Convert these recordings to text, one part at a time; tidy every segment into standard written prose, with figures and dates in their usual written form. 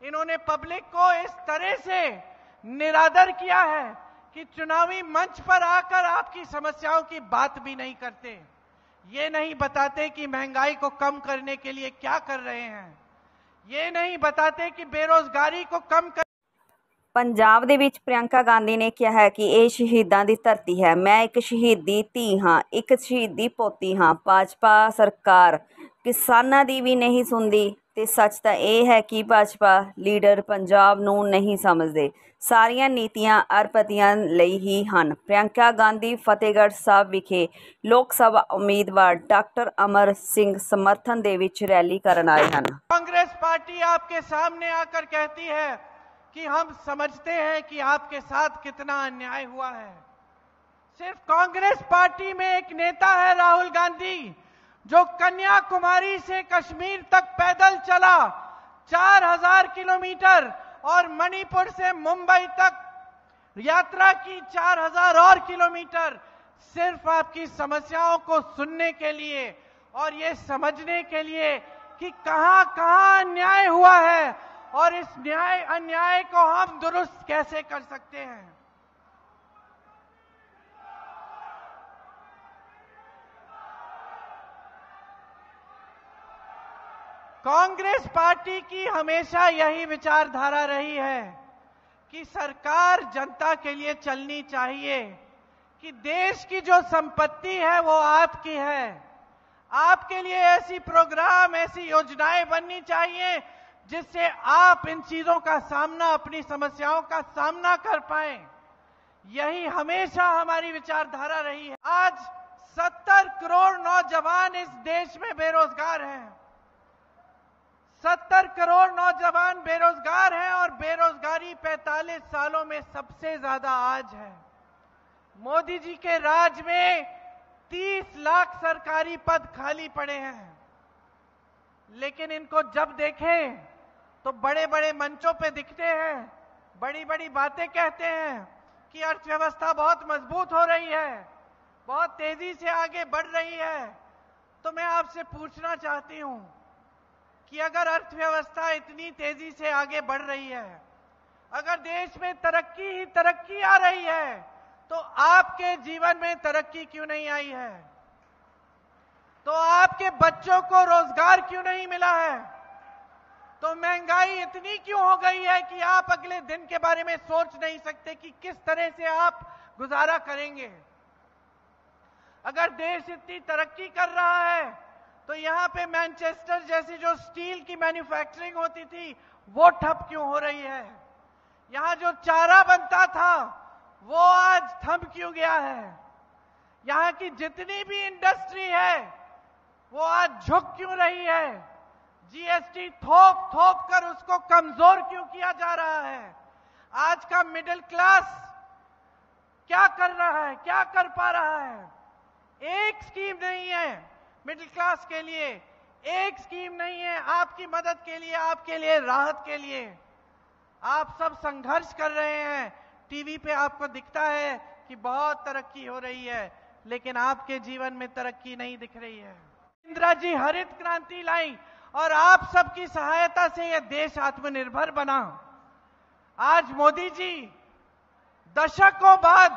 इन्होंने पब्लिक को इस तरह से निरादर किया है कि चुनावी मंच पर आकर आपकी समस्याओं की बात भी नहीं करते। ये नहीं बताते कि महंगाई को कम करने के लिए क्या कर रहे हैं। ये नहीं बताते कि बेरोजगारी को कम कर। ਪੰਜਾਬ ਦੇ ਵਿੱਚ ਪ੍ਰਿਯੰਕਾ ਗਾਂਧੀ ਨੇ ਕਿਹਾ ਹੈ ਕਿ ਇਹ ਸ਼ਹੀਦਾਂ ਦੀ ਧਰਤੀ ਹੈ। ਮੈਂ ਇੱਕ ਸ਼ਹੀਦੀ ਧੀ ਹਾਂ, ਇੱਕ ਸ਼ਹੀਦੀ ਪੋਤੀ ਹਾਂ। ਭਾਜਪਾ ਸਰਕਾਰ ਕਿਸਾਨਾਂ ਦੀ ਵੀ ਨਹੀਂ ਸੁਣਦੀ ਤੇ ਸੱਚ ਤਾਂ ਇਹ ਹੈ ਕਿ ਭਾਜਪਾ ਲੀਡਰ ਪੰਜਾਬ ਨੂੰ ਨਹੀਂ ਸਮਝਦੇ। ਸਾਰੀਆਂ ਨੀਤੀਆਂ ਅਰਬਪਤੀਆਂ ਲਈ ਹੀ ਹਨ। ਪ੍ਰਿਯੰਕਾ ਗਾਂਧੀ ਫਤਿਹਗੜ੍ਹ ਸਾਹਿਬ ਵਿਖੇ ਲੋਕ ਸਭਾ ਉਮੀਦਵਾਰ ਡਾਕਟਰ ਅਮਰ ਸਿੰਘ ਸਮਰਥਨ ਦੇ ਵਿੱਚ ਰੈਲੀ ਕਰਨ ਆਏ ਹਨ। कांग्रेस पार्टी आपके सामने आकर कहती है कि हम समझते हैं कि आपके साथ कितना अन्याय हुआ है। सिर्फ कांग्रेस पार्टी में एक नेता है राहुल गांधी, जो कन्याकुमारी से कश्मीर तक पैदल चला 4000 किलोमीटर और मणिपुर से मुंबई तक यात्रा की 4000 और किलोमीटर, सिर्फ आपकी समस्याओं को सुनने के लिए और ये समझने के लिए कि कहां कहां अन्याय हुआ है और इस अन्याय को हम दुरुस्त कैसे कर सकते हैं। कांग्रेस पार्टी की हमेशा यही विचारधारा रही है कि सरकार जनता के लिए चलनी चाहिए, कि देश की जो संपत्ति है वो आपकी है। आपके लिए ऐसी प्रोग्राम, ऐसी योजनाएं बननी चाहिए जिससे आप इन चीजों का सामना, अपनी समस्याओं का सामना कर पाएं। यही हमेशा हमारी विचारधारा रही है। आज 70 करोड़ नौजवान इस देश में बेरोजगार हैं। 70 करोड़ नौजवान बेरोजगार हैं और बेरोजगारी 45 सालों में सबसे ज्यादा आज है। मोदी जी के राज में 30 लाख सरकारी पद खाली पड़े हैं, लेकिन इनको जब देखें तो बड़े बड़े मंचों पे दिखते हैं, बड़ी बड़ी बातें कहते हैं कि अर्थव्यवस्था बहुत मजबूत हो रही है, बहुत तेजी से आगे बढ़ रही है। तो मैं आपसे पूछना चाहती हूं कि अगर अर्थव्यवस्था इतनी तेजी से आगे बढ़ रही है, अगर देश में तरक्की ही तरक्की आ रही है, तो आपके जीवन में तरक्की क्यों नहीं आई है? तो आपके बच्चों को रोजगार क्यों नहीं मिला है? तो महंगाई इतनी क्यों हो गई है कि आप अगले दिन के बारे में सोच नहीं सकते कि किस तरह से आप गुजारा करेंगे। अगर देश इतनी तरक्की कर रहा है तो यहां पे मैनचेस्टर जैसी जो स्टील की मैन्युफैक्चरिंग होती थी वो ठप क्यों हो रही है? यहां जो चारा बनता था वो आज थम क्यों गया है? यहां की जितनी भी इंडस्ट्री है वो आज झुक क्यों रही है? जीएसटी थोप थोप कर उसको कमजोर क्यों किया जा रहा है? आज का मिडिल क्लास क्या कर रहा है, क्या कर पा रहा है? एक स्कीम नहीं है मिडिल क्लास के लिए, एक स्कीम नहीं है आपकी मदद के लिए, आपके लिए राहत के लिए। आप सब संघर्ष कर रहे हैं। टीवी पे आपको दिखता है कि बहुत तरक्की हो रही है, लेकिन आपके जीवन में तरक्की नहीं दिख रही है। इंदिरा जी हरित क्रांति लाई और आप सबकी सहायता से यह देश आत्मनिर्भर बना। आज मोदी जी दशकों बाद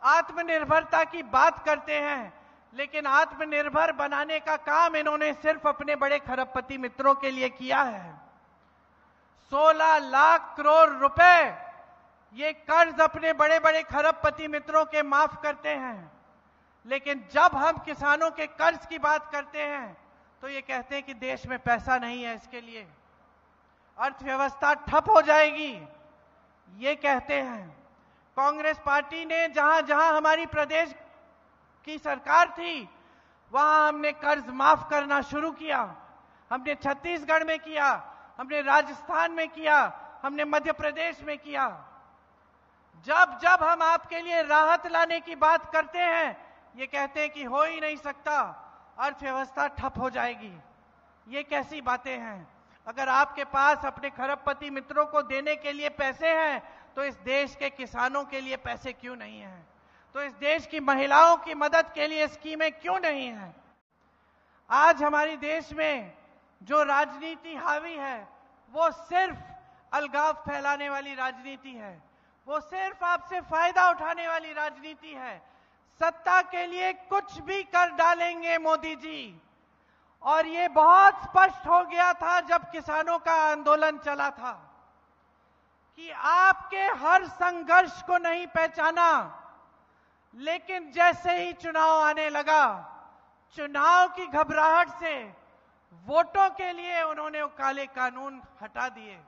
आत्मनिर्भरता की बात करते हैं, लेकिन आत्मनिर्भर बनाने का काम इन्होंने सिर्फ अपने बड़े खरबपति मित्रों के लिए किया है। 16 लाख करोड़ रुपए ये कर्ज अपने बड़े बड़े खरबपति मित्रों के माफ करते हैं, लेकिन जब हम किसानों के कर्ज की बात करते हैं तो ये कहते हैं कि देश में पैसा नहीं है इसके लिए, अर्थव्यवस्था ठप हो जाएगी, ये कहते हैं। कांग्रेस पार्टी ने जहां जहां हमारी प्रदेश की सरकार थी वहां हमने कर्ज माफ करना शुरू किया। हमने छत्तीसगढ़ में किया, हमने राजस्थान में किया, हमने मध्य प्रदेश में किया। जब जब हम आपके लिए राहत लाने की बात करते हैं ये कहते हैं कि हो ही नहीं सकता, अर्थव्यवस्था ठप हो जाएगी। ये कैसी बातें हैं? अगर आपके पास अपने खरबपति मित्रों को देने के लिए पैसे हैं तो इस देश के किसानों के लिए पैसे क्यों नहीं हैं? तो इस देश की महिलाओं की मदद के लिए स्कीमें क्यों नहीं हैं? आज हमारे देश में जो राजनीति हावी है वो सिर्फ अलगाव फैलाने वाली राजनीति है, वो सिर्फ आपसे फायदा उठाने वाली राजनीति है। सत्ता के लिए कुछ भी कर डालेंगे मोदी जी। और ये बहुत स्पष्ट हो गया था जब किसानों का आंदोलन चला था कि आपके हर संघर्ष को नहीं पहचाना, लेकिन जैसे ही चुनाव आने लगा, चुनाव की घबराहट से वोटों के लिए उन्होंने वो काले कानून हटा दिए।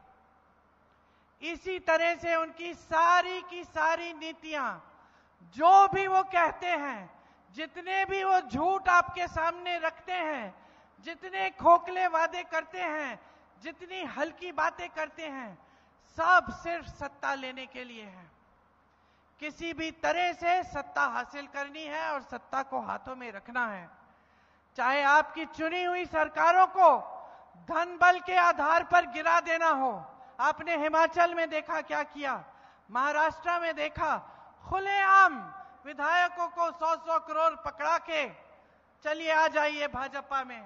इसी तरह से उनकी सारी की सारी नीतियां, जो भी वो कहते हैं, जितने भी वो झूठ आपके सामने रखते हैं, जितने खोखले वादे करते हैं, जितनी हल्की बातें करते हैं, सब सिर्फ सत्ता लेने के लिए है। किसी भी तरह से सत्ता हासिल करनी है और सत्ता को हाथों में रखना है। चाहे आपकी चुनी हुई सरकारों को धन बल के आधार पर गिरा देना हो। आपने हिमाचल में देखा क्या किया, महाराष्ट्र में देखा, खुलेआम विधायकों को 100-100 करोड़ पकड़ा के चलिए आ जाइए भाजपा में।